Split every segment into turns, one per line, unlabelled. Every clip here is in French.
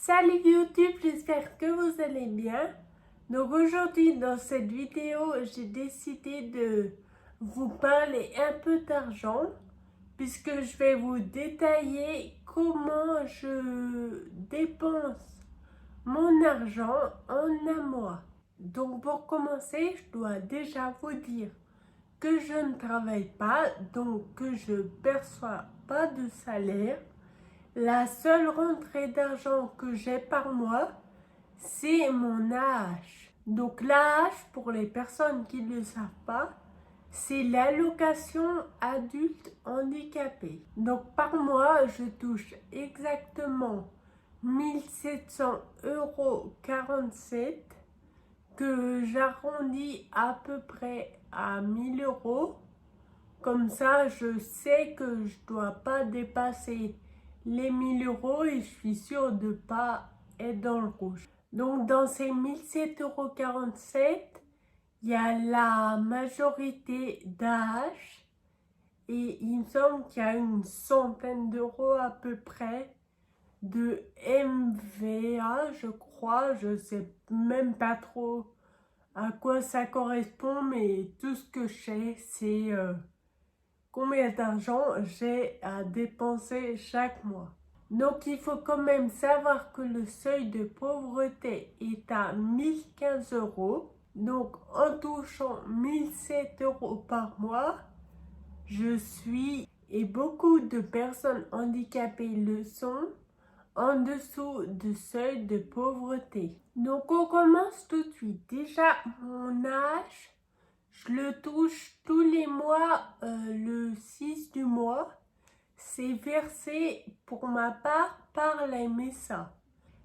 Salut YouTube, j'espère que vous allez bien. Donc aujourd'hui dans cette vidéo, j'ai décidé de vous parler un peu d'argent puisque je vais vous détailler comment je dépense mon argent en un mois. Donc pour commencer, je dois déjà vous dire que je ne travaille pas, donc que je ne perçois pas de salaire. La seule rentrée d'argent que j'ai par mois, c'est mon AAH. Donc l'AAH, pour les personnes qui ne le savent pas, c'est l'allocation adulte handicapé. Donc par mois, je touche exactement 1700,47 € que j'arrondis à peu près à 1000 €. Comme ça, je sais que je ne dois pas dépasser les 1000 € et je suis sûre de ne pas être dans le rouge. Donc dans ces 17,47 €, il y a la majorité d'AH et il me semble qu'il y a une centaine d'euros à peu près de MVA, je crois. Je ne sais même pas trop à quoi ça correspond, mais tout ce que je sais, c'est combien d'argent j'ai à dépenser chaque mois. Donc il faut quand même savoir que le seuil de pauvreté est à 1015 €. Donc en touchant 1007 € par mois, je suis, et beaucoup de personnes handicapées le sont, en dessous du seuil de pauvreté. Donc on commence tout de suite. Déjà mon âge, je le touche tous les mois, le 6 du mois. C'est versé pour ma part par la MSA.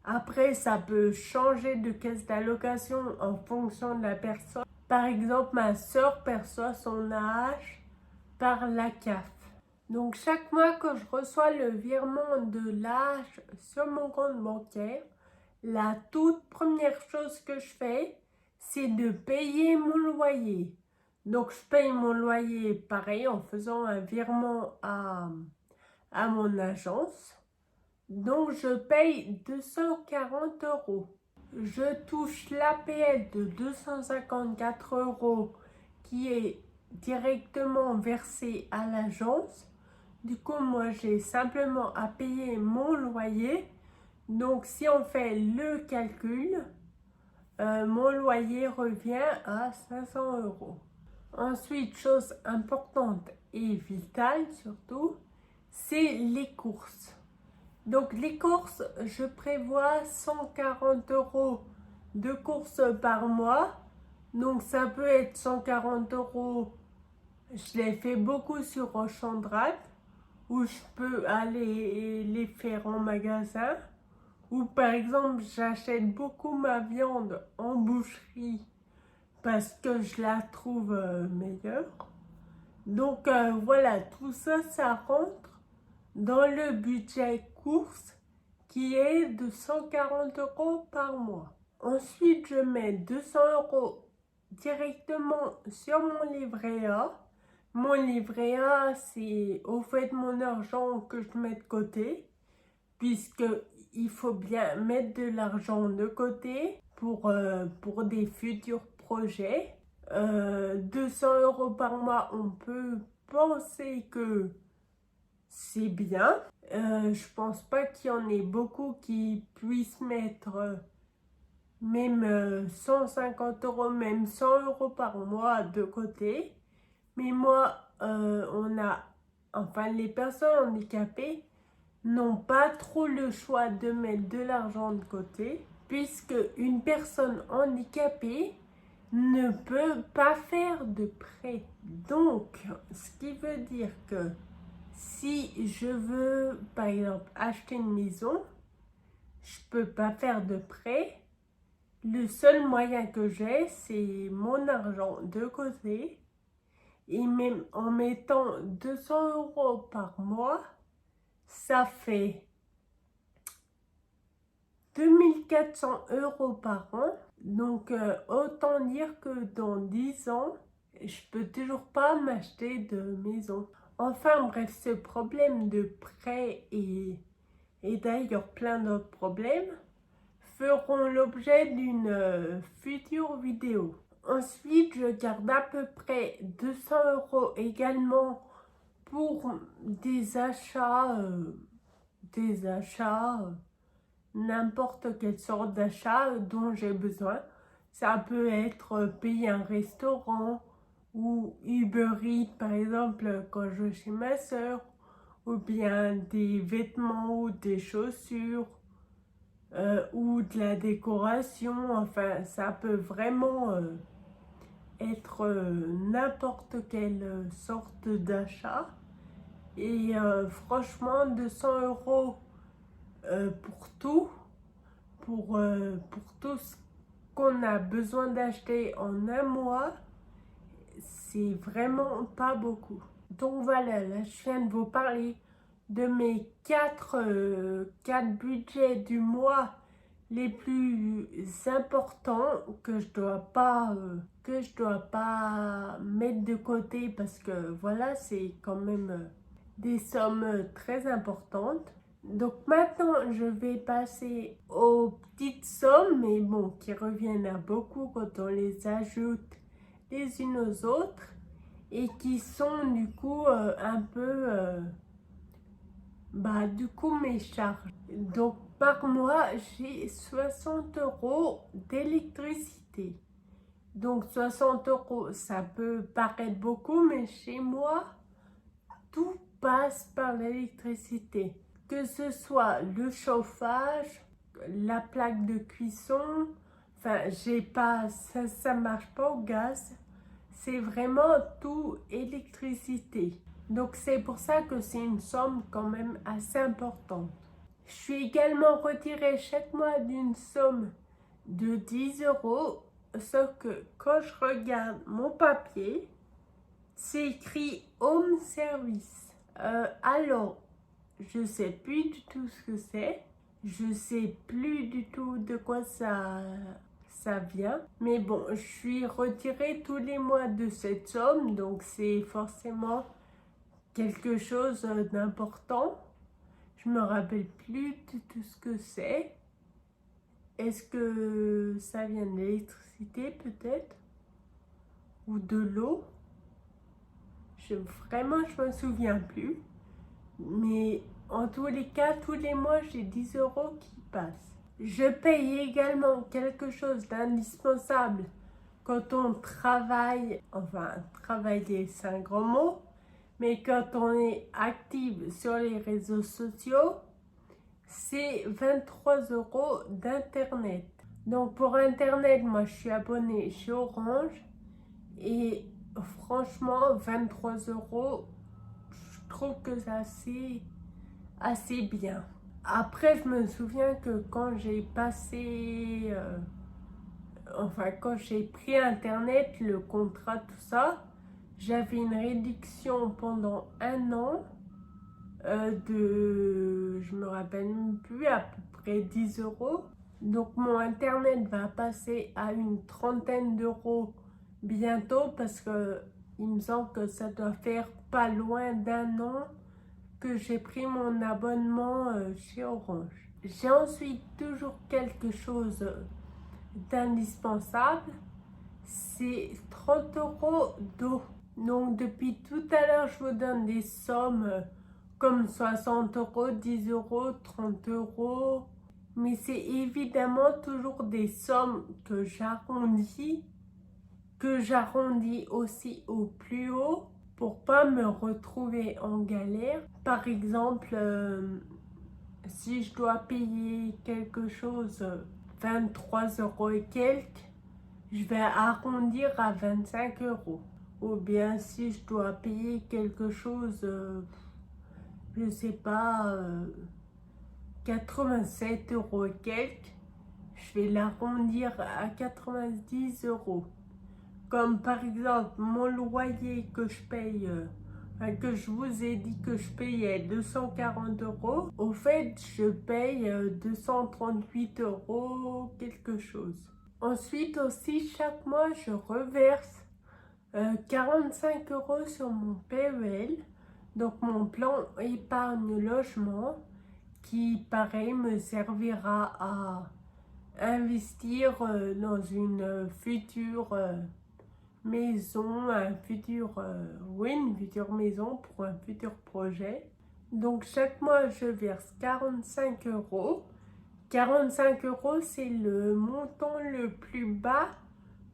Après, ça peut changer de caisse d'allocation en fonction de la personne. Par exemple, ma soeur perçoit son AAH par la CAF. Donc chaque mois que je reçois le virement de l'AAH sur mon compte bancaire, la toute première chose que je fais, c'est de payer mon loyer. Donc je paye mon loyer pareil en faisant un virement à mon agence. Donc je paye 240 €. Je touche l'APL de 254 € qui est directement versé à l'agence. Du coup, moi j'ai simplement à payer mon loyer. Donc si on fait le calcul, mon loyer revient à 500 €. Ensuite, chose importante et vitale surtout, c'est les courses. Donc les courses, je prévois 140 € de courses par mois. Donc ça peut être 140 €, je les fais beaucoup sur Auchan Drac, où je peux aller les faire en magasin. Ou par exemple, j'achète beaucoup ma viande en boucherie parce que je la trouve meilleure. Donc voilà, tout ça, ça rentre dans le budget course qui est de 140 € par mois. Ensuite, je mets 200 € directement sur mon livret A. Mon livret A, c'est au fait mon argent que je mets de côté, puisque il faut bien mettre de l'argent de côté pour des futurs projets. 200 € par mois, on peut penser que c'est bien. Je pense pas qu'il y en ait beaucoup qui puissent mettre même 150 €, même 100 € par mois de côté. Mais moi, les personnes handicapées n'ont pas trop le choix de mettre de l'argent de côté, puisque une personne handicapée ne peut pas faire de prêt. Donc, ce qui veut dire que si je veux, par exemple, acheter une maison, je ne peux pas faire de prêt. Le seul moyen que j'ai, c'est mon argent de côté. Et même en mettant 200 € par mois, ça fait 2400 € par an. Donc autant dire que dans 10 ans, je peux toujours pas m'acheter de maison. Enfin bref, ce problème de prêt et d'ailleurs plein d'autres problèmes, feront l'objet d'une future vidéo. Ensuite, je garde à peu près 200 € également pour des achats, n'importe quelle sorte d'achat dont j'ai besoin. Ça peut être payer un restaurant ou Uber Eats par exemple quand je vais chez ma soeur, ou bien des vêtements ou des chaussures ou de la décoration. Enfin, ça peut vraiment être n'importe quelle sorte d'achat. Et franchement, 200 € pour tout, pour tout ce qu'on a besoin d'acheter en un mois, c'est vraiment pas beaucoup. Donc voilà, là je viens de vous parler de mes 4 budgets du mois les plus importants que je dois pas mettre de côté, parce que voilà, c'est quand même des sommes très importantes. Donc maintenant je vais passer aux petites sommes, mais bon, qui reviennent à beaucoup quand on les ajoute les unes aux autres, et qui sont du coup un peu du coup mes charges. Donc par mois j'ai 60 € d'électricité. Donc 60 € ça peut paraître beaucoup, mais chez moi tout passe par l'électricité, que ce soit le chauffage, la plaque de cuisson. Enfin, j'ai pas ça marche pas au gaz, c'est vraiment tout électricité. Donc c'est pour ça que c'est une somme quand même assez importante. Je suis également retirée chaque mois d'une somme de 10 €, sauf que quand je regarde mon papier, c'est écrit Home Service. Alors, je sais plus du tout ce que c'est. Je sais plus du tout de quoi ça vient. Mais bon, je suis retirée tous les mois de cette somme, donc c'est forcément quelque chose d'important. Je me rappelle plus de tout ce que c'est. Est-ce que ça vient de l'électricité peut-être? Ou de l'eau? Je me souviens plus. Mais en tous les cas, tous les mois, j'ai 10 € qui passent. Je paye également quelque chose d'indispensable quand on travaille. Enfin, travailler, c'est un grand mot. Mais quand on est active sur les réseaux sociaux, c'est 23 € d'internet. Donc pour internet, moi je suis abonnée chez Orange. Et franchement, 23 €, je trouve que c'est assez bien. Après, je me souviens que quand j'ai passé, quand j'ai pris internet, le contrat, tout ça, j'avais une réduction pendant un an je me rappelle même plus, à peu près 10 €. Donc mon internet va passer à une trentaine d'euros bientôt, parce que il me semble que ça doit faire pas loin d'un an que j'ai pris mon abonnement chez Orange. J'ai ensuite toujours quelque chose d'indispensable, c'est 30 € d'eau. Donc depuis tout à l'heure, je vous donne des sommes comme 60 €, 10 €, 30 €. Mais c'est évidemment toujours des sommes que j'arrondis aussi au plus haut pour pas me retrouver en galère. Par exemple, si je dois payer quelque chose 23 € et quelques, je vais arrondir à 25 €. Ou bien si je dois payer quelque chose, je sais pas, 87 € et quelques, je vais l'arrondir à 90 €. Comme par exemple mon loyer que je paye, que je vous ai dit que je payais 240 €. Au fait, je paye 238 € quelque chose. Ensuite aussi, chaque mois, je reverse 45 € sur mon PEL, donc mon plan épargne logement, qui pareil me servira à investir dans une future maison, une future maison pour un futur projet. Donc chaque mois, je verse 45 euros. 45 euros, c'est le montant le plus bas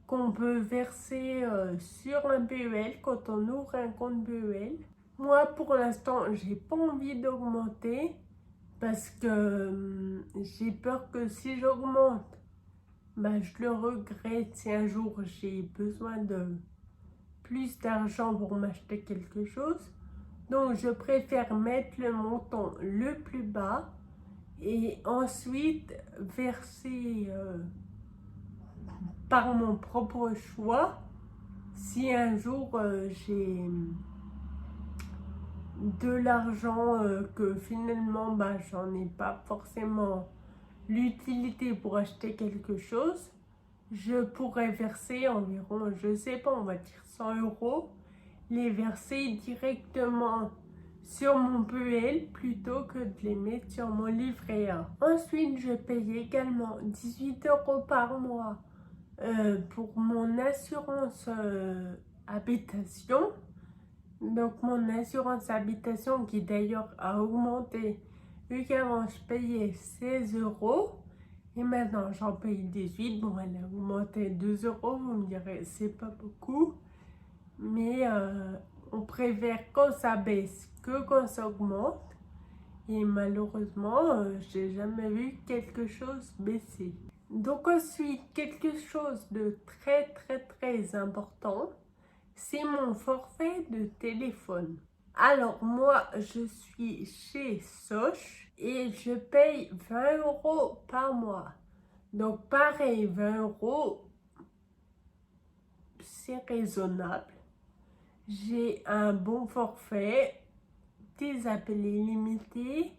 qu'on peut verser sur un PEL quand on ouvre un compte PEL. Moi, pour l'instant, j'ai pas envie d'augmenter parce que j'ai peur que si j'augmente, je le regrette si un jour j'ai besoin de plus d'argent pour m'acheter quelque chose. Donc, je préfère mettre le montant le plus bas et ensuite verser par mon propre choix si un jour j'ai de l'argent que finalement j'en ai pas forcément l'utilité pour acheter quelque chose, je pourrais verser environ, je sais pas, on va dire 100 euros, les verser directement sur mon PEL plutôt que de les mettre sur mon livret A. Ensuite, je paye également 18 euros par mois pour mon assurance habitation. Donc mon assurance habitation qui d'ailleurs a augmenté, vu qu'avant je payais 16 euros et maintenant j'en paye 18. Bon, elle a augmenté 2 euros, vous me direz c'est pas beaucoup, mais on préfère quand ça baisse que quand ça augmente. Et malheureusement, j'ai jamais vu quelque chose baisser. Donc ensuite, quelque chose de très important, c'est mon forfait de téléphone. Alors moi, je suis chez Sosh et je paye 20 euros par mois. Donc pareil, 20 euros, c'est raisonnable. J'ai un bon forfait, des appels illimités,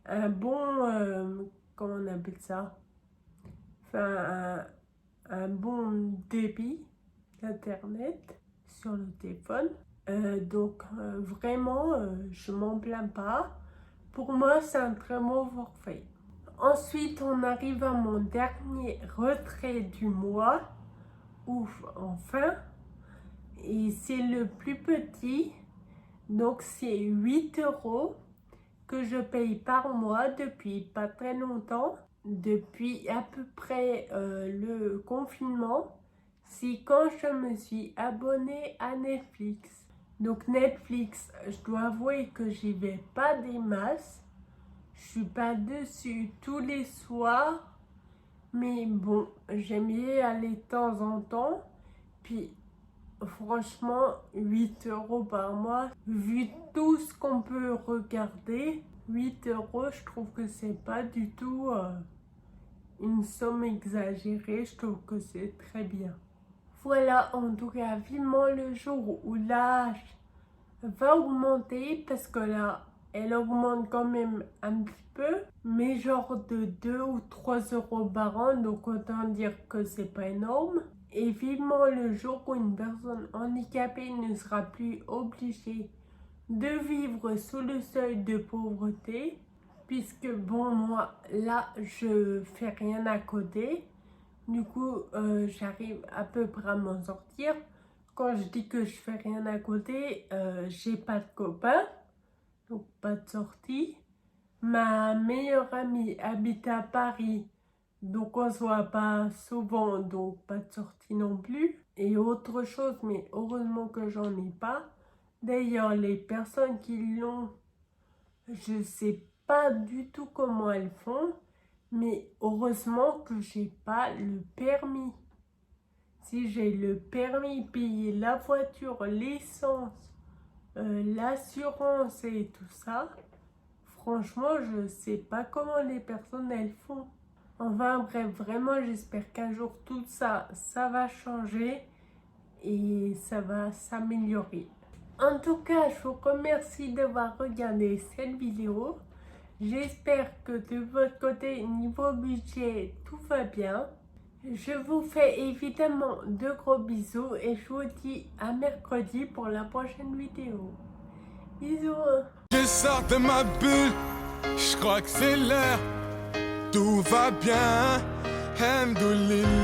un bon, comment on appelle ça? Enfin, un bon débit d'internet sur le téléphone. Donc vraiment, je m'en plains pas. Pour moi, c'est un très bon forfait. Ensuite, on arrive à mon dernier retrait du mois. Ouf, enfin. Et c'est le plus petit. Donc c'est 8 euros que je paye par mois depuis pas très longtemps. Depuis à peu près le confinement. C'est quand je me suis abonnée à Netflix. Donc Netflix, je dois avouer que j'y vais pas des masses. Je suis pas dessus tous les soirs. Mais bon, j'aime bien y aller de temps en temps. Puis franchement, 8 euros par mois, vu tout ce qu'on peut regarder, 8 euros, je trouve que c'est pas du tout une somme exagérée. Je trouve que c'est très bien. Voilà, en tout cas, vivement le jour où l'âge va augmenter, parce que là, elle augmente quand même un petit peu, mais genre de 2 ou 3 euros par an, donc autant dire que c'est pas énorme. Et vivement le jour où une personne handicapée ne sera plus obligée de vivre sous le seuil de pauvreté, puisque bon, moi, là, je fais rien à côté. Du coup, j'arrive à peu près à m'en sortir. Quand je dis que je fais rien à côté, j'ai pas de copains, donc pas de sortie. Ma meilleure amie habite à Paris, donc on se voit pas souvent, donc pas de sortie non plus. Et autre chose, mais heureusement que j'en ai pas. D'ailleurs, les personnes qui l'ont, je sais pas du tout comment elles font. Mais heureusement que j'ai pas le permis. Si j'ai le permis, payer la voiture, l'essence, l'assurance et tout ça, franchement, je sais pas comment les personnes elles font. Enfin bref, vraiment j'espère qu'un jour tout ça, ça va changer et ça va s'améliorer. En tout cas, je vous remercie d'avoir regardé cette vidéo. J'espère que de votre côté, niveau budget, tout va bien. Je vous fais évidemment de gros bisous et je vous dis à mercredi pour la prochaine vidéo. Bisous.
Je sors de ma bulle, je crois que c'est l'heure. Tout va bien, الحمد لله